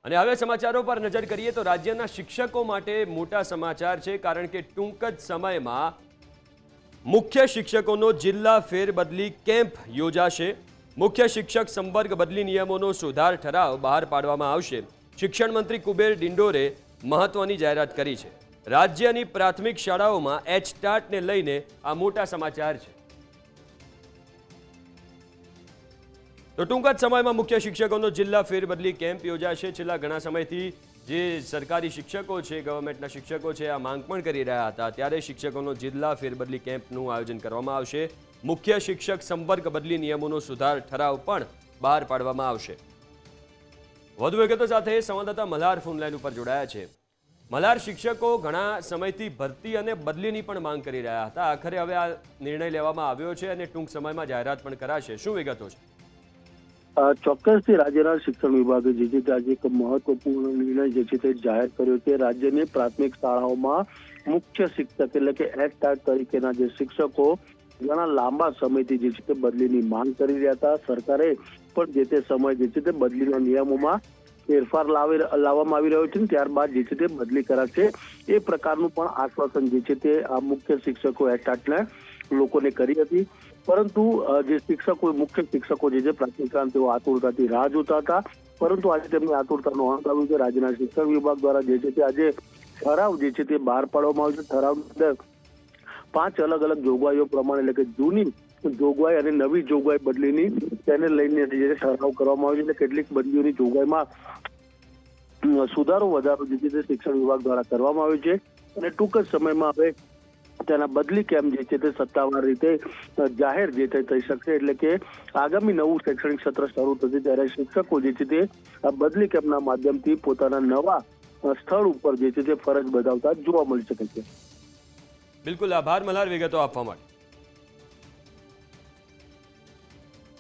અને હવે સમાચારો પર નજર કરીએ તો રાજ્યના શિક્ષકો માટે મોટા સમાચાર છે, કારણ કે ટૂંક જ સમયમાં મુખ્ય શિક્ષકોનો જિલ્લા ફેરબદલી કેમ્પ યોજાશે। મુખ્ય શિક્ષક સંવર્ગ બદલી નિયમોનો સુધાર ઠરાવ બહાર પાડવામાં આવશે। શિક્ષણ મંત્રી કુબેર ડિંડોરે મહત્વની જાહેરાત કરી છે। રાજ્યની પ્રાથમિક શાળાઓમાં એચટાટને લઈને આ મોટા સમાચાર છે। તો ટૂંક જ સમયમાં મુખ્ય શિક્ષકોનો જિલ્લા ફેરબદલી કેમ્પ યોજાશે। છેલ્લા ઘણા સમયથી જે સરકારી શિક્ષકો છે, ગવર્મેન્ટના શિક્ષકો છે, આ માંગ પણ કરી રહ્યા હતા, ત્યારે શિક્ષકોનો જિલ્લા ફેરબદલી કેમ્પનું આયોજન કરવામાં આવશે। મુખ્ય શિક્ષક સંવર્ગ બદલી નિયમોનો સુધાર ઠરાવ પણ બહાર પાડવામાં આવશે। વધુ વિગતો સાથે સંવાદદાતા મલ્હાર ફોનલાઈન ઉપર જોડાયા છે। મલ્હાર, શિક્ષકો ઘણા સમયથી ભરતી અને બદલીની પણ માંગ કરી રહ્યા હતા, આખરે હવે આ નિર્ણય લેવામાં આવ્યો છે અને ટૂંક સમયમાં જાહેરાત પણ કરાશે, શું વિગતો છે? ચોક્કસથી રાજ્યના શિક્ષણ વિભાગે જે છે તે આજે એક મહત્વપૂર્ણ નિર્ણય જે છે તે જાહેર કર્યો છે। રાજ્યની પ્રાથમિક શાળાઓમાં મુખ્ય શિક્ષક એટલે કે એચટાટ તરીકેના જે શિક્ષકો ઘણા લાંબા સમયથી જે છે તે બદલીની માંગ કરી રહ્યા હતા। સરકારે પણ જે તે સમય જે છે તે બદલીના નિયમોમાં ફેરફાર લાવવામાં આવી રહ્યો છે, ત્યારબાદ જે છે તે બદલી કરાશે, એ પ્રકારનું પણ આશ્વાસન જે છે તે આ મુખ્ય શિક્ષકો એચટાટના લોકોને કરી હતી। પરંતુ જે શિક્ષકો મુખ્ય શિક્ષકો જે છે પ્રાથમિક શાળા તેઓ આતુરતાથી રાહ જોતા હતા, પરંતુ આજે તેમની આતુરતાનો અંત આવ્યો છે। રાજ્યના શિક્ષણ વિભાગ દ્વારા જે છે તે આજે ઠરાવ જે છે તે બહાર પાડવામાં આવ્યો છે। ઠરાવની અંદર 5 અલગ અલગ જોગવાઈઓ પ્રમાણે એટલે કે જૂની જોગવાઈ અને નવી જોગવાઈ બદલીની તેને લઈને જે ઠરાવ કરવામાં આવ્યો છે। એટલે કેટલીક બદલીઓની જોગવાઈમાં સુધારો વધારો જે છે તે શિક્ષણ વિભાગ દ્વારા કરવામાં આવ્યો છે અને ટૂંક જ સમયમાં હવે તેના બદલી કેમ્પ જે છે તે સત્તાવાર રીતે જાહેર જે થઈ શકશે। એટલે કે આગામી નવું શૈક્ષણિક સત્ર શરૂ થશે ત્યારે શિક્ષકો જે છે તે આ બદલી કેમ્પના માધ્યમથી પોતાના નવા સ્થળ ઉપર જે છે તે ફરજ બજાવતા જોવા મળી શકે છે। બિલકુલ, આભાર મલ્હાર વિગતો આપવા માટે।